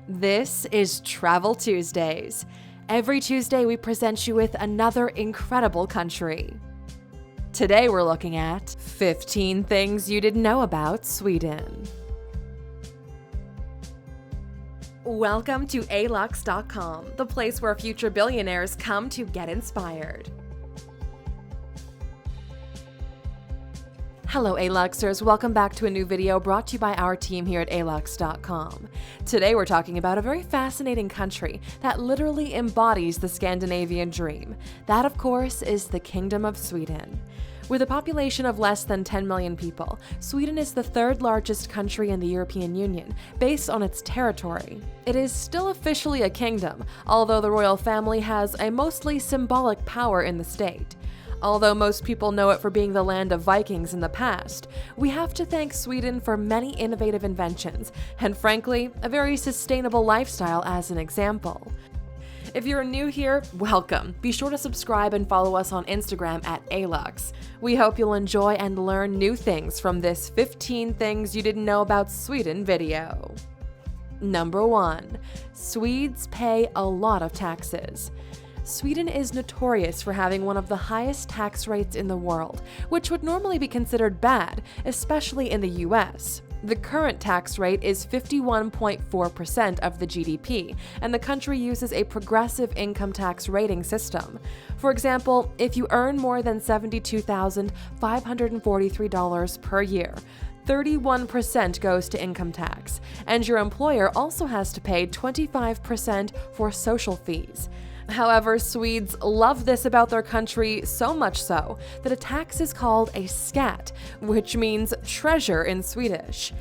This is Travel Tuesdays. Every Tuesday we present you with another incredible country. Today we're looking at 15 things you didn't know about Sweden. Welcome to Alux.com, the place where future billionaires come to get inspired. Hello Aluxers, welcome back to a new video brought to you by our team here at Alux.com. Today we're talking about a very fascinating country that literally embodies the Scandinavian dream. That, of course, is the Kingdom of Sweden. With a population of less than 10 million people, Sweden is the third largest country in the European Union, based on its territory. It is still officially a kingdom, although the royal family has a mostly symbolic power in the state. Although most people know it for being the land of Vikings in the past, we have to thank Sweden for many innovative inventions, and frankly, a very sustainable lifestyle as an example. If you're new here, welcome. Be sure to subscribe and follow us on Instagram at Alux. We hope you'll enjoy and learn new things from this 15 things you didn't know about Sweden video. Number 1. Swedes pay a lot of taxes. Sweden is notorious for having one of the highest tax rates in the world, which would normally be considered bad, especially in the US. The current tax rate is 51.4% of the GDP, and the country uses a progressive income tax rating system. For example, if you earn more than $72,543 per year, 31% goes to income tax, and your employer also has to pay 25% for social fees. However, Swedes love this about their country so much so that a tax is called a skatt, which means treasure in Swedish.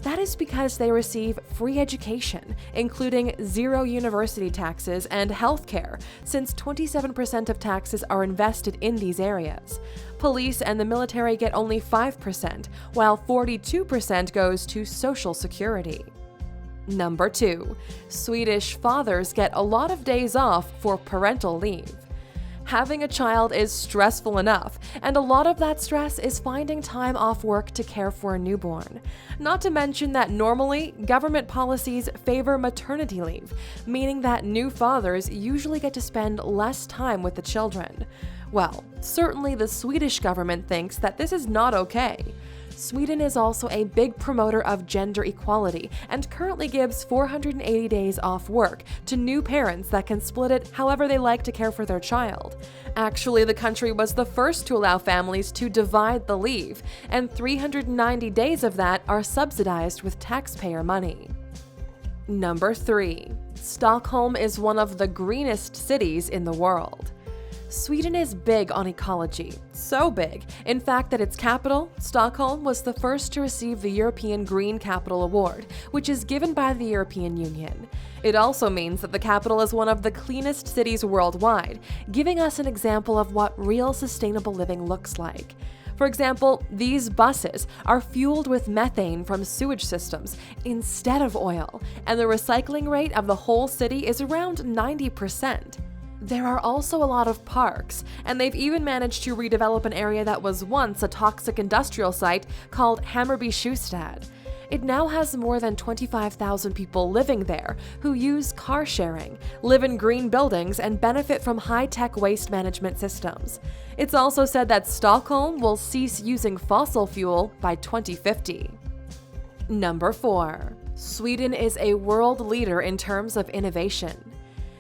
That is because they receive free education, including 0 university taxes and healthcare, since 27% of taxes are invested in these areas. Police and the military get only 5%, while 42% goes to social security. Number 2. Swedish fathers get a lot of days off for parental leave. Having a child is stressful enough, and a lot of that stress is finding time off work to care for a newborn. Not to mention that normally, government policies favor maternity leave, meaning that new fathers usually get to spend less time with the children. Well, certainly the Swedish government thinks that this is not okay. Sweden is also a big promoter of gender equality and currently gives 480 days off work to new parents that can split it however they like to care for their child. Actually, the country was the first to allow families to divide the leave, and 390 days of that are subsidized with taxpayer money. Number 3. Stockholm is one of the greenest cities in the world. Sweden is big on ecology, so big, in fact, that its capital, Stockholm, was the first to receive the European Green Capital Award, which is given by the European Union. It also means that the capital is one of the cleanest cities worldwide, giving us an example of what real sustainable living looks like. For example, these buses are fueled with methane from sewage systems instead of oil, and the recycling rate of the whole city is around 90%. There are also a lot of parks, and they've even managed to redevelop an area that was once a toxic industrial site called Hammarby Sjöstad. It now has more than 25,000 people living there who use car sharing, live in green buildings, and benefit from high-tech waste management systems. It's also said that Stockholm will cease using fossil fuel by 2050. Number 4. Sweden is a world leader in terms of innovation.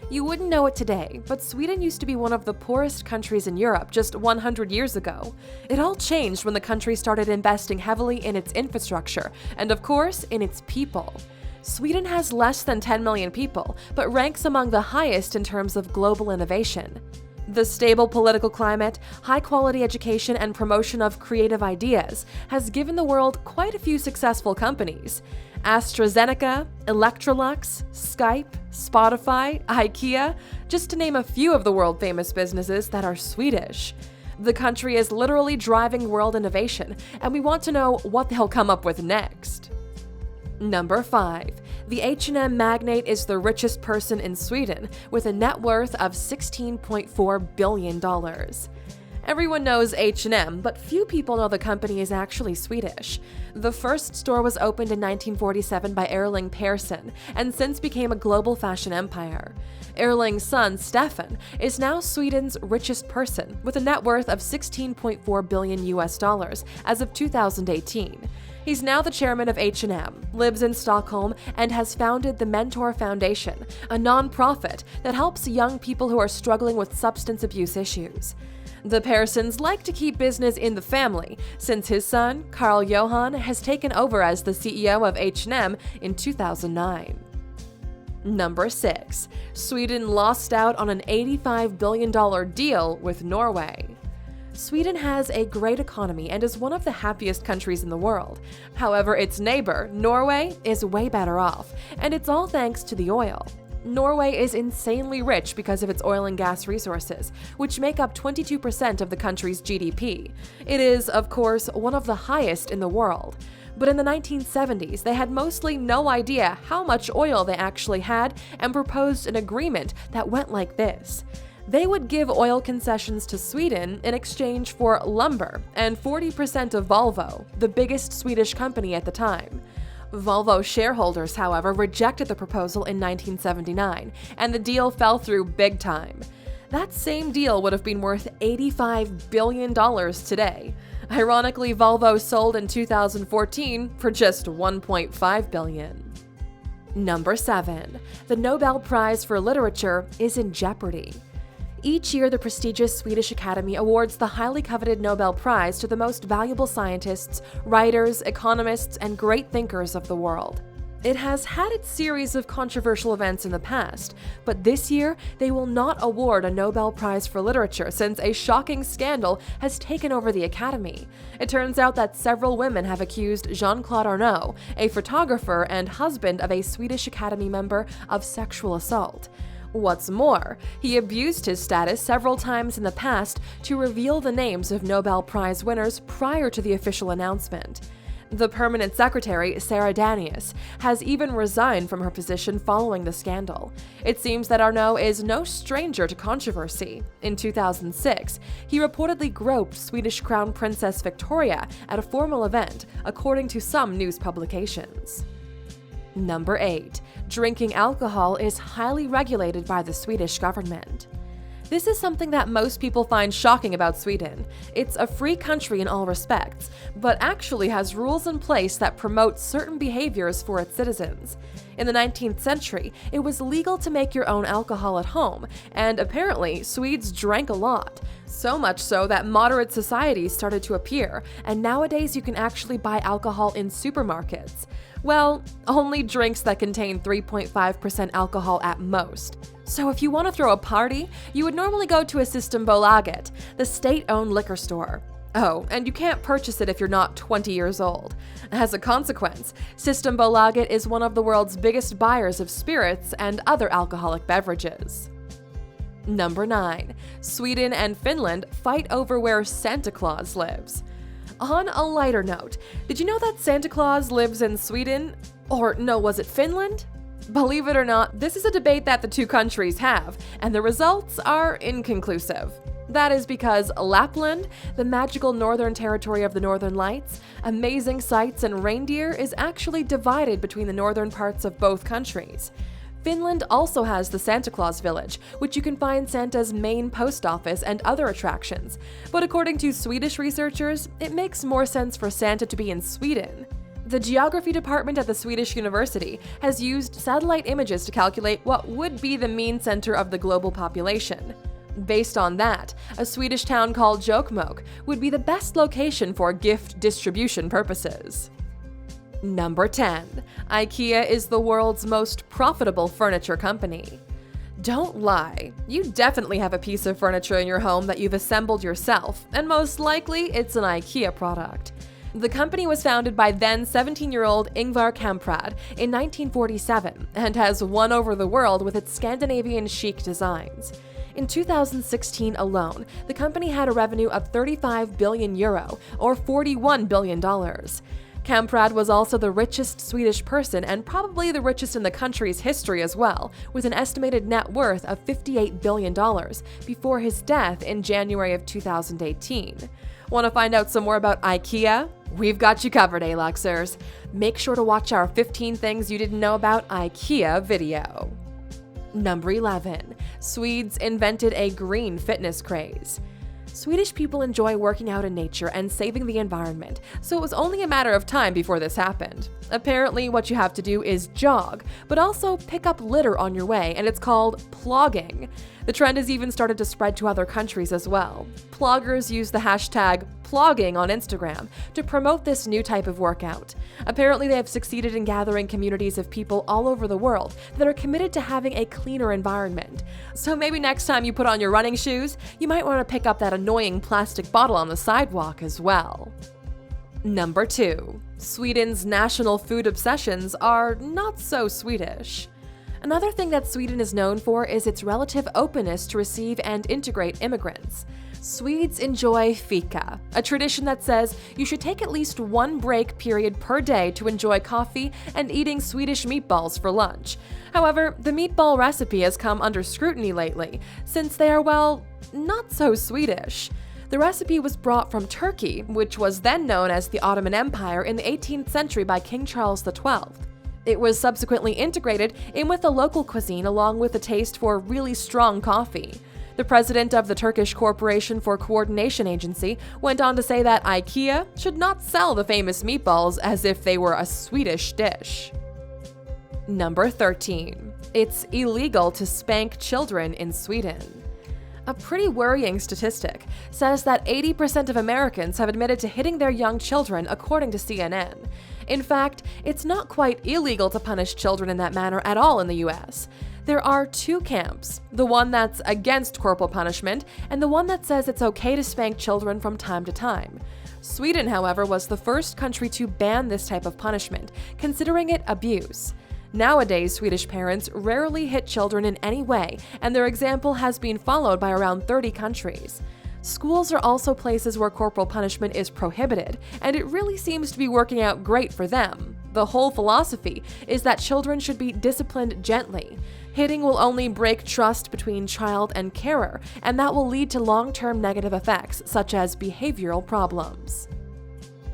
You wouldn't know it today, but Sweden used to be one of the poorest countries in Europe just 100 years ago. It all changed when the country started investing heavily in its infrastructure, and of course, in its people. Sweden has less than 10 million people, but ranks among the highest in terms of global innovation. The stable political climate, high-quality education, and promotion of creative ideas has given the world quite a few successful companies. AstraZeneca, Electrolux, Skype, Spotify, Ikea, just to name a few of the world-famous businesses that are Swedish. The country is literally driving world innovation, and we want to know what they'll come up with next. Number 5. The H&M magnate is the richest person in Sweden with a net worth of $16.4 billion. Everyone knows H&M, but few people know the company is actually Swedish. The first store was opened in 1947 by Ingvar Persson and since became a global fashion empire. Erling's son, Stefan, is now Sweden's richest person with a net worth of $16.4 billion as of 2018. He's now the chairman of H&M, lives in Stockholm, and has founded the Mentor Foundation, a non-profit that helps young people who are struggling with substance abuse issues. The Perssons like to keep business in the family, since his son, Carl Johan, has taken over as the CEO of H&M in 2009. Number 6. Sweden lost out on an $85 billion deal with Norway. Sweden has a great economy and is one of the happiest countries in the world. However, its neighbor, Norway, is way better off, and it's all thanks to the oil. Norway is insanely rich because of its oil and gas resources, which make up 22% of the country's GDP. It is, of course, one of the highest in the world. But in the 1970s, they had mostly no idea how much oil they actually had and proposed an agreement that went like this. They would give oil concessions to Sweden in exchange for lumber and 40% of Volvo, the biggest Swedish company at the time. Volvo shareholders, however, rejected the proposal in 1979, and the deal fell through big time. That same deal would have been worth $85 billion today. Ironically, Volvo sold in 2014 for just $1.5 billion. Number 7. The Nobel Prize for Literature is in jeopardy. Each year, the prestigious Swedish Academy awards the highly coveted Nobel Prize to the most valuable scientists, writers, economists, and great thinkers of the world. It has had its series of controversial events in the past, but this year, they will not award a Nobel Prize for Literature since a shocking scandal has taken over the Academy. It turns out that several women have accused Jean-Claude Arnault, a photographer and husband of a Swedish Academy member, of sexual assault. What's more, he abused his status several times in the past to reveal the names of Nobel Prize winners prior to the official announcement. The permanent secretary, Sarah Danius, has even resigned from her position following the scandal. It seems that Arnault is no stranger to controversy. In 2006, he reportedly groped Swedish Crown Princess Victoria at a formal event, according to some news publications. Number 8. Drinking alcohol is highly regulated by the Swedish government. This is something that most people find shocking about Sweden. It's a free country in all respects, but actually has rules in place that promote certain behaviors for its citizens. In the 19th century, it was legal to make your own alcohol at home, and apparently Swedes drank a lot. So much so that moderate societies started to appear, and nowadays you can actually buy alcohol in supermarkets. Well, only drinks that contain 3.5% alcohol at most. So if you want to throw a party, you would normally go to a Systembolaget, the state-owned liquor store. Oh, and you can't purchase it if you're not 20 years old. As a consequence, Systembolaget is one of the world's biggest buyers of spirits and other alcoholic beverages. Number 9. Sweden and Finland fight over where Santa Claus lives. On a lighter note, did you know that Santa Claus lives in Sweden? Or no, was it Finland? Believe it or not, this is a debate that the two countries have, and the results are inconclusive. That is because Lapland, the magical northern territory of the Northern Lights, amazing sights and reindeer, is actually divided between the northern parts of both countries. Finland also has the Santa Claus Village, which you can find Santa's main post office and other attractions. But according to Swedish researchers, it makes more sense for Santa to be in Sweden. The geography department at the Swedish University has used satellite images to calculate what would be the mean center of the global population. Based on that, a Swedish town called Jokkmokk would be the best location for gift distribution purposes. Number 10. Ikea is the world's most profitable furniture company. Don't lie, you definitely have a piece of furniture in your home that you've assembled yourself, and most likely it's an Ikea product. The company was founded by then 17-year-old Ingvar Kamprad in 1947 and has won over the world with its Scandinavian chic designs. In 2016 alone, the company had a revenue of €35 billion, or $41 billion. Kamprad was also the richest Swedish person and probably the richest in the country's history as well, with an estimated net worth of $58 billion before his death in January of 2018. Want to find out some more about Ikea? We've got you covered, Aluxers. Make sure to watch our 15 Things You Didn't Know About Ikea video. Number 11. Swedes invented a green fitness craze. Swedish people enjoy working out in nature and saving the environment, so it was only a matter of time before this happened. Apparently, what you have to do is jog, but also pick up litter on your way, and it's called plogging. The trend has even started to spread to other countries as well. Ploggers use the hashtag plogging on Instagram to promote this new type of workout. Apparently, they have succeeded in gathering communities of people all over the world that are committed to having a cleaner environment. So maybe next time you put on your running shoes, you might want to pick up that annoying plastic bottle on the sidewalk as well. Number 2. Sweden's national food obsessions are not so Swedish. Another thing that Sweden is known for is its relative openness to receive and integrate immigrants. Swedes enjoy fika, a tradition that says you should take at least one break period per day to enjoy coffee and eating Swedish meatballs for lunch. However, the meatball recipe has come under scrutiny lately, since they are, well, not so Swedish. The recipe was brought from Turkey, which was then known as the Ottoman Empire in the 18th century by King Charles XII. It was subsequently integrated in with the local cuisine along with a taste for really strong coffee. The president of the Turkish Corporation for Coordination Agency went on to say that Ikea should not sell the famous meatballs as if they were a Swedish dish. Number 13. It's illegal to spank children in Sweden. A pretty worrying statistic says that 80% of Americans have admitted to hitting their young children, according to CNN. In fact, it's not quite illegal to punish children in that manner at all in the US. There are two camps, the one that's against corporal punishment and the one that says it's okay to spank children from time to time. Sweden, however, was the first country to ban this type of punishment, considering it abuse. Nowadays, Swedish parents rarely hit children in any way, and their example has been followed by around 30 countries. Schools are also places where corporal punishment is prohibited, and it really seems to be working out great for them. The whole philosophy is that children should be disciplined gently. Hitting will only break trust between child and carer, and that will lead to long-term negative effects, such as behavioral problems.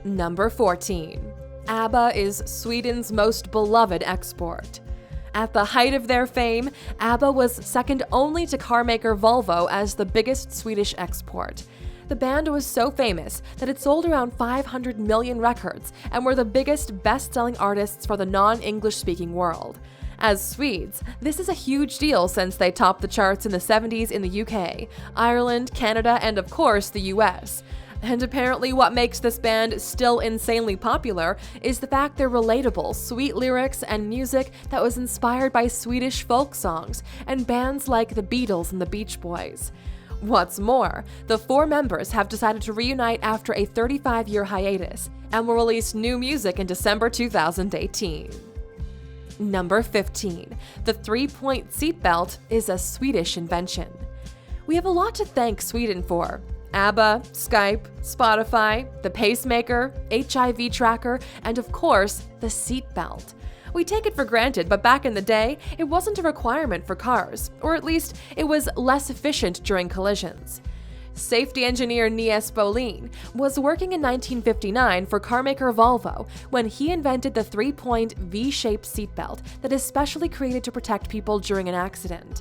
Number 14. Abba is Sweden's most beloved export. At the height of their fame, Abba was second only to carmaker Volvo as the biggest Swedish export. The band was so famous that it sold around 500 million records and were the biggest best-selling artists for the non-English-speaking world. As Swedes, this is a huge deal since they topped the charts in the 70s in the UK, Ireland, Canada, and of course the US. And apparently what makes this band still insanely popular is the fact they're relatable, sweet lyrics and music that was inspired by Swedish folk songs and bands like the Beatles and the Beach Boys. What's more, the four members have decided to reunite after a 35-year hiatus and will release new music in December 2018. Number 15. The three-point seatbelt is a Swedish invention. We have a lot to thank Sweden for. Abba, Skype, Spotify, the pacemaker, HIV tracker, and of course, the seatbelt. We take it for granted, but back in the day, it wasn't a requirement for cars, or at least it was less efficient during collisions. Safety engineer Nies Bolin was working in 1959 for carmaker Volvo when he invented the three-point V-shaped seatbelt that is specially created to protect people during an accident.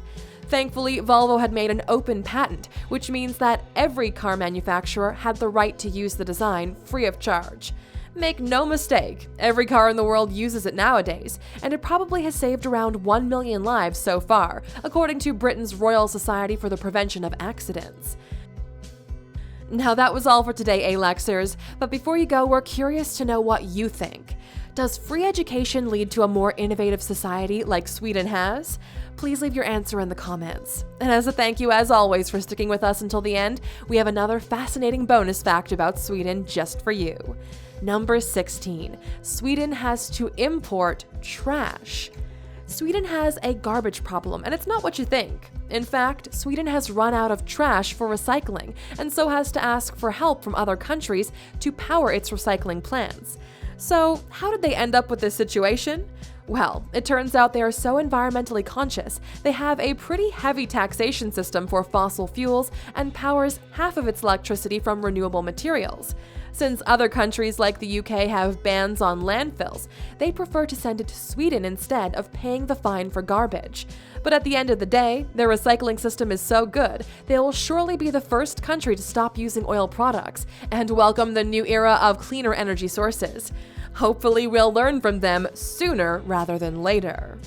Thankfully, Volvo had made an open patent, which means that every car manufacturer had the right to use the design free of charge. Make no mistake, every car in the world uses it nowadays, and it probably has saved around 1 million lives so far, according to Britain's Royal Society for the Prevention of Accidents. Now that was all for today, Aluxers, but before you go, we're curious to know what you think. Does free education lead to a more innovative society like Sweden has? Please leave your answer in the comments. And as a thank you, as always, for sticking with us until the end, we have another fascinating bonus fact about Sweden just for you. Number 16. Sweden has to import trash. Sweden has a garbage problem, and it's not what you think. In fact, Sweden has run out of trash for recycling, and so has to ask for help from other countries to power its recycling plants. So, how did they end up with this situation? Well, it turns out they are so environmentally conscious, they have a pretty heavy taxation system for fossil fuels and powers half of its electricity from renewable materials. Since other countries like the UK have bans on landfills, they prefer to send it to Sweden instead of paying the fine for garbage. But at the end of the day, their recycling system is so good, they will surely be the first country to stop using oil products and welcome the new era of cleaner energy sources. Hopefully, we'll learn from them sooner rather than later.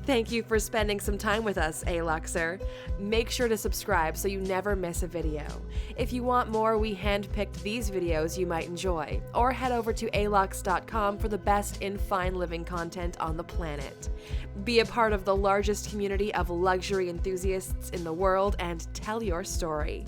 Thank you for spending some time with us, Aluxer. Make sure to subscribe so you never miss a video. If you want more, we handpicked these videos you might enjoy, or head over to Alux.com for the best in fine living content on the planet. Be a part of the largest community of luxury enthusiasts in the world and tell your story.